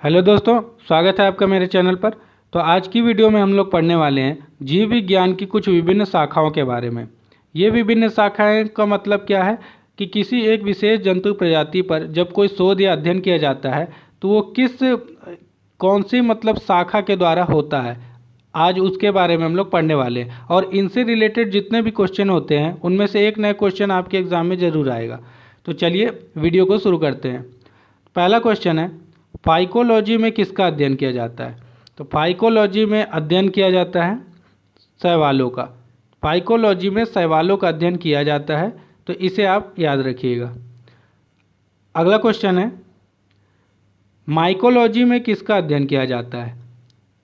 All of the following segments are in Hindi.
हेलो दोस्तों, स्वागत है आपका मेरे चैनल पर। तो आज की वीडियो में हम लोग पढ़ने वाले हैं जीव विज्ञान की कुछ विभिन्न शाखाओं के बारे में। ये विभिन्न शाखाएं का मतलब क्या है कि किसी एक विशेष जंतु प्रजाति पर जब कोई शोध या अध्ययन किया जाता है तो वो कौन सी मतलब शाखा के द्वारा होता है, आज उसके बारे में हम लोग पढ़ने वाले हैं। और इनसे रिलेटेड जितने भी क्वेश्चन होते हैं उनमें से एक नया क्वेश्चन आपके एग्जाम में ज़रूर आएगा। तो चलिए वीडियो को शुरू करते हैं। पहला क्वेश्चन है, फाइकोलॉजी में किसका अध्ययन किया जाता है? तो फाइकोलॉजी में अध्ययन किया जाता है शैवालों का। फाइकोलॉजी में शैवालों का अध्ययन किया जाता है, तो इसे आप याद रखिएगा। अगला क्वेश्चन है, माइकोलॉजी में किसका अध्ययन किया जाता है?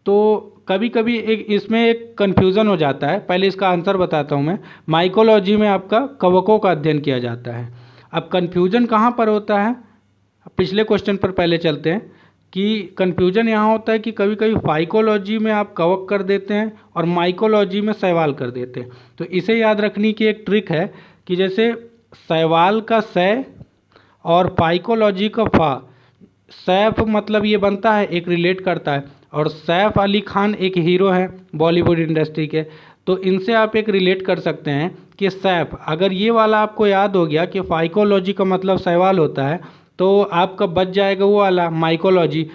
तो कभी कभी इसमें एक कन्फ्यूज़न हो जाता है, पहले इसका आंसर बताता हूँ मैं। माइकोलॉजी में आपका कवकों का अध्ययन किया जाता है। अब कन्फ्यूज़न कहाँ पर होता है, पिछले क्वेश्चन पर पहले चलते हैं कि कन्फ्यूजन यहाँ होता है कि कभी कभी फाइकोलॉजी में आप कवक कर देते हैं और माइकोलॉजी में शैवाल कर देते हैं। तो इसे याद रखने की एक ट्रिक है कि जैसे शैवाल का शै और फाइकोलॉजी का फा, सैफ मतलब ये बनता है, एक रिलेट करता है, और सैफ अली खान एक हीरो हैं बॉलीवुड इंडस्ट्री के, तो इनसे आप एक रिलेट कर सकते हैं कि सैफ, अगर ये वाला आपको याद हो गया कि फाइकोलॉजी का मतलब शैवाल होता है तो आपका बच जाएगा वो वाला माइकोलॉजी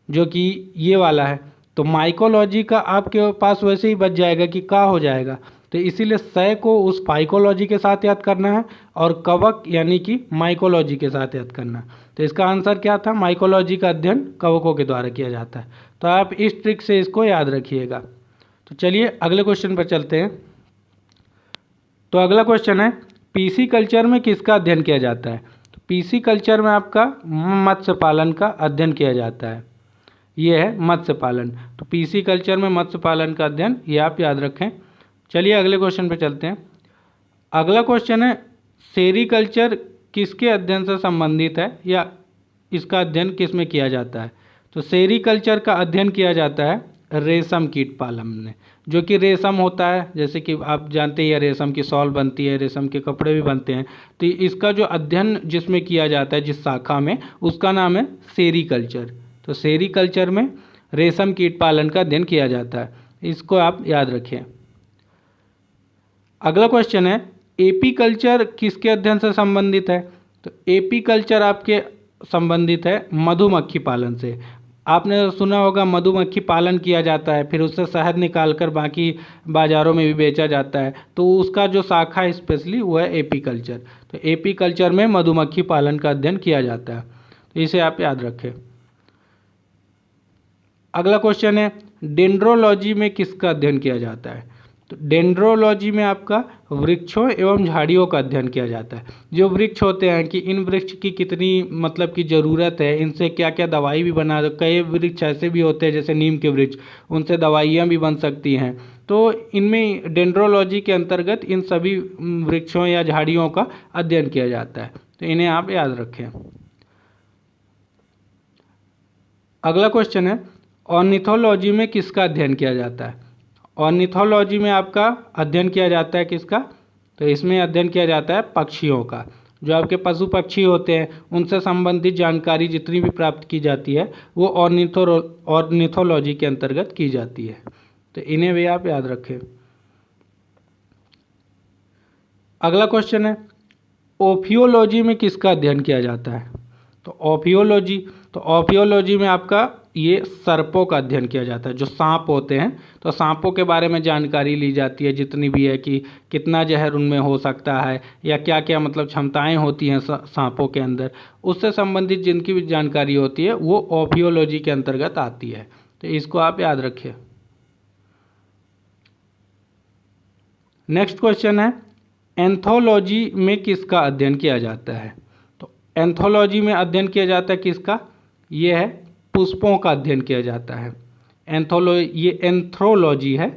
जो कि ये वाला है। तो माइकोलॉजी का आपके पास वैसे ही बच जाएगा कि का हो जाएगा। तो इसीलिए सै को उस फाइकोलॉजी के साथ याद करना है और कवक यानी कि माइकोलॉजी के साथ याद करना है। तो इसका आंसर क्या था? माइकोलॉजी का अध्ययन कवकों के द्वारा किया जाता है। तो आप इस ट्रिक से इसको याद रखिएगा। तो चलिए अगले क्वेश्चन पर चलते हैं। तो अगला क्वेश्चन है, पीसी कल्चर में किसका अध्ययन किया जाता है? तो पीसी कल्चर में आपका मत्स्य पालन का अध्ययन किया जाता है। ये है मत्स्य पालन। तो पीसी कल्चर में मत्स्य पालन का अध्ययन, ये आप याद रखें। चलिए अगले क्वेश्चन पे चलते हैं। अगला क्वेश्चन है, सेरीकल्चर किसके अध्ययन से संबंधित है या इसका अध्ययन किस में किया जाता है? तो सेरीकल्चर का अध्ययन किया जाता है रेशम कीट पालन में। जो कि रेशम होता है, जैसे कि आप जानते ही है, रेशम की शॉल बनती है, रेशम के कपड़े भी बनते हैं। तो इसका जो अध्ययन जिसमें किया जाता है, जिस शाखा में, उसका नाम है सेरीकल्चर। तो सेरीकल्चर में रेशम कीट पालन का अध्ययन किया जाता है, इसको आप याद रखें। अगला क्वेश्चन है, एपी कल्चर किसके अध्ययन से संबंधित है? तो एपी कल्चर आपके संबंधित है मधुमक्खी पालन से। आपने सुना होगा मधुमक्खी पालन किया जाता है, फिर उससे शहद निकालकर बाकी बाज़ारों में भी बेचा जाता है। तो उसका जो शाखा है स्पेशली वो है एपी कल्चर। तो एपी कल्चर में मधुमक्खी पालन का अध्ययन किया जाता है, तो इसे आप याद रखें। अगला क्वेश्चन है, डेंड्रोलॉजी में किसका अध्ययन किया जाता है? तो डेंड्रोलॉजी में आपका वृक्षों एवं झाड़ियों का अध्ययन किया जाता है। जो वृक्ष होते हैं कि इन वृक्ष की कितनी मतलब की ज़रूरत है, इनसे क्या क्या दवाई भी बना, कई वृक्ष ऐसे भी होते हैं जैसे नीम के वृक्ष, उनसे दवाइयाँ भी बन सकती हैं। तो इनमें डेंड्रोलॉजी के अंतर्गत इन सभी वृक्षों या झाड़ियों का अध्ययन किया जाता है, तो इन्हें आप याद रखें। अगला क्वेश्चन है, ऑर्निथोलॉजी में किसका अध्ययन किया जाता है? ऑर्निथोलॉजी में आपका अध्ययन किया जाता है किसका? तो इसमें अध्ययन किया जाता है पक्षियों का। जो आपके पशु पक्षी होते हैं उनसे संबंधित जानकारी जितनी भी प्राप्त की जाती है वो ऑर्निथोलॉजी के अंतर्गत की जाती है, तो इन्हें भी आप याद रखें। अगला क्वेश्चन है, ओफियोलॉजी में किसका अध्ययन किया जाता है? तो ओफियोलॉजी में आपका ये सर्पों का अध्ययन किया जाता है। जो सांप होते हैं, तो सांपों के बारे में जानकारी ली जाती है जितनी भी है, कि कितना जहर उनमें हो सकता है या क्या क्या मतलब क्षमताएं होती हैं सांपों के अंदर, उससे संबंधित जिनकी भी जानकारी होती है वो ओफियोलॉजी के अंतर्गत आती है, तो इसको आप याद रखिए। नेक्स्ट क्वेश्चन है, एंथोलॉजी में किसका अध्ययन किया जाता है? तो एंथोलॉजी में अध्ययन किया जाता है किसका? ये है पुष्पों का अध्ययन किया जाता है। ये एंथ्रोलॉजी है,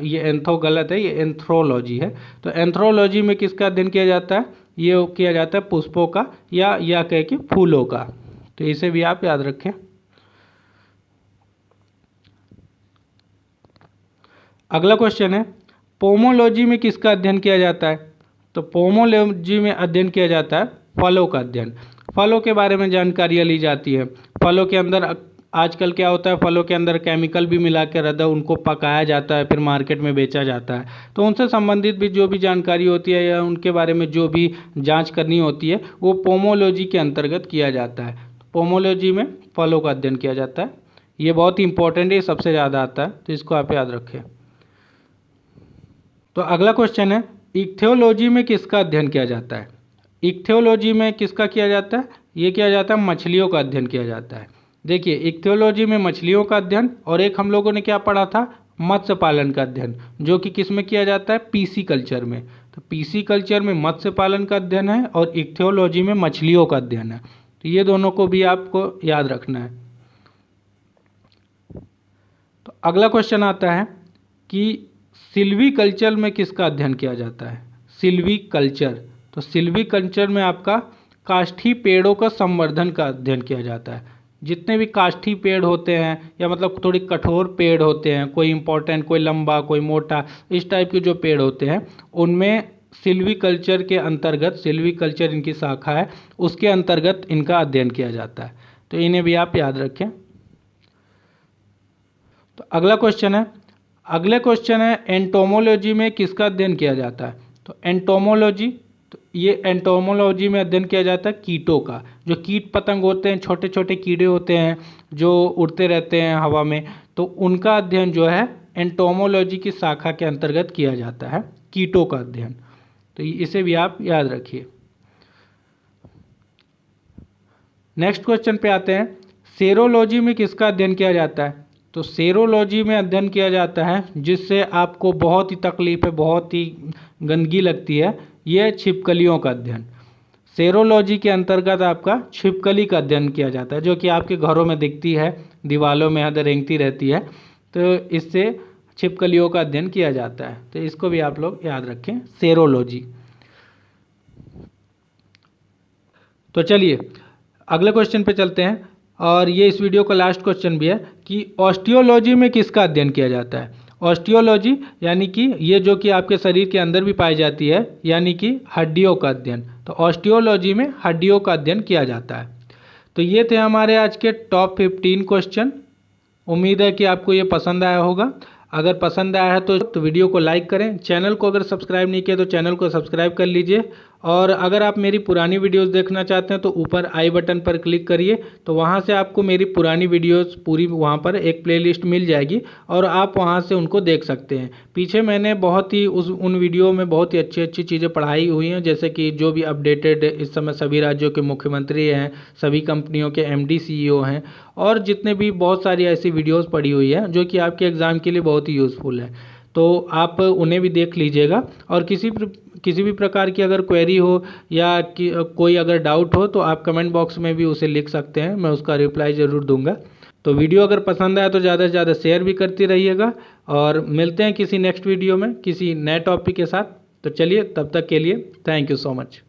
ये एंथो गलत है, ये एंथ्रोलॉजी है। तो एंथ्रोलॉजी में किसका अध्ययन किया जाता है? ये किया जाता है पुष्पों का या कह के फूलों का, तो इसे भी आप याद रखें। अगला क्वेश्चन है, पोमोलॉजी में किसका अध्ययन किया जाता है? तो पोमोलॉजी में अध्ययन किया जाता है फलों का अध्ययन। फलों के बारे में जानकारियाँ ली जाती है। फलों के अंदर आजकल क्या होता है, फलों के अंदर केमिकल भी मिला के रहता है, उनको पकाया जाता है, फिर मार्केट में बेचा जाता है। तो उनसे संबंधित भी जो भी जानकारी होती है या उनके बारे में जो भी जांच करनी होती है वो पोमोलॉजी के अंतर्गत किया जाता है। पोमोलॉजी में फलों का अध्ययन किया जाता है। ये बहुत ही इंपॉर्टेंट है, सबसे ज़्यादा आता है, तो इसको आप याद रखें। तो अगला क्वेश्चन है, इक्थियोलॉजी में किसका अध्ययन किया जाता है? इक्थियोलॉजी में किसका किया जाता है? ये किया जाता है मछलियों का अध्ययन किया जाता है। देखिए, इक्थियोलॉजी में मछलियों का अध्ययन, और एक हम लोगों ने क्या पढ़ा था, मत्स्य पालन का अध्ययन, जो कि किस में किया जाता है, पीसी कल्चर में। तो पीसी कल्चर में मत्स्य पालन का अध्ययन है और इक्थियोलॉजी में मछलियों का अध्ययन है। तो ये दोनों को भी आपको याद रखना है। तो अगला क्वेश्चन आता है कि सिल्वी कल्चर में किसका अध्ययन किया जाता है? सिल्वी कल्चर, तो सिल्वी कल्चर में आपका काष्ठी पेड़ों का संवर्धन का अध्ययन किया जाता है। जितने भी काष्ठी पेड़ होते हैं या मतलब थोड़ी कठोर पेड़ होते हैं, कोई इंपॉर्टेंट, कोई लंबा, कोई मोटा, इस टाइप के जो पेड़ होते हैं, उनमें सिल्वी कल्चर के अंतर्गत, सिल्वी कल्चर इनकी शाखा है, उसके अंतर्गत इनका अध्ययन किया जाता है। तो इन्हें भी आप याद रखें। तो अगला क्वेश्चन है एंटोमोलॉजी में किसका अध्ययन किया जाता है? तो एंटोमोलॉजी, तो ये एंटोमोलॉजी में अध्ययन किया जाता है कीटों का। जो कीट पतंग होते हैं, छोटे छोटे कीड़े होते हैं जो उड़ते रहते हैं हवा में, तो उनका अध्ययन जो है एंटोमोलॉजी की शाखा के अंतर्गत किया जाता है, कीटों का अध्ययन। तो इसे भी आप याद रखिए। नेक्स्ट क्वेश्चन पे आते हैं, सेरोलॉजी में किसका अध्ययन किया जाता है? तो सेरोलॉजी में अध्ययन किया जाता है जिससे आपको बहुत ही तकलीफ है, बहुत ही गंदगी लगती है, यह छिपकलियों का अध्ययन। सेरोलॉजी के अंतर्गत आपका छिपकली का अध्ययन किया जाता है, जो कि आपके घरों में दिखती है, दीवारों में हद रेंगती रहती है। तो इससे छिपकलियों का अध्ययन किया जाता है। तो इसको भी आप लोग याद रखें, सेरोलॉजी। तो चलिए अगले क्वेश्चन पे चलते हैं, और ये इस वीडियो का लास्ट क्वेश्चन भी है कि ऑस्टियोलॉजी में किसका अध्ययन किया जाता है? ऑस्टियोलॉजी यानी कि ये जो कि आपके शरीर के अंदर भी पाई जाती है, यानी कि हड्डियों का अध्ययन। तो ऑस्टियोलॉजी में हड्डियों का अध्ययन किया जाता है। तो ये थे हमारे आज के टॉप 15 क्वेश्चन। उम्मीद है कि आपको ये पसंद आया होगा। अगर पसंद आया है तो वीडियो को लाइक करें। चैनल को अगर सब्सक्राइब नहीं किया तो चैनल को सब्सक्राइब कर लीजिए। और अगर आप मेरी पुरानी वीडियोस देखना चाहते हैं तो ऊपर आई बटन पर क्लिक करिए, तो वहां से आपको मेरी पुरानी वीडियोस पूरी वहां पर एक प्लेलिस्ट मिल जाएगी और आप वहां से उनको देख सकते हैं। पीछे मैंने बहुत ही उन वीडियो में बहुत ही अच्छी अच्छी चीज़ें पढ़ाई हुई हैं, जैसे कि जो भी अपडेटेड इस समय सभी राज्यों के मुख्यमंत्री हैं, सभी कंपनियों के MD CEO हैं, और जितने भी बहुत सारी ऐसी वीडियोस पड़ी हुई है जो कि आपके एग्ज़ाम के लिए बहुत ही यूज़फुल है। तो आप उन्हें भी देख लीजिएगा। और किसी भी प्रकार की अगर क्वेरी हो या कोई अगर डाउट हो तो आप कमेंट बॉक्स में भी उसे लिख सकते हैं, मैं उसका रिप्लाई ज़रूर दूंगा। तो वीडियो अगर पसंद आया तो ज़्यादा से ज़्यादा शेयर भी करते रहिएगा, और मिलते हैं किसी नेक्स्ट वीडियो में किसी नए टॉपिक के साथ। तो चलिए, तब तक के लिए थैंक यू सो मच।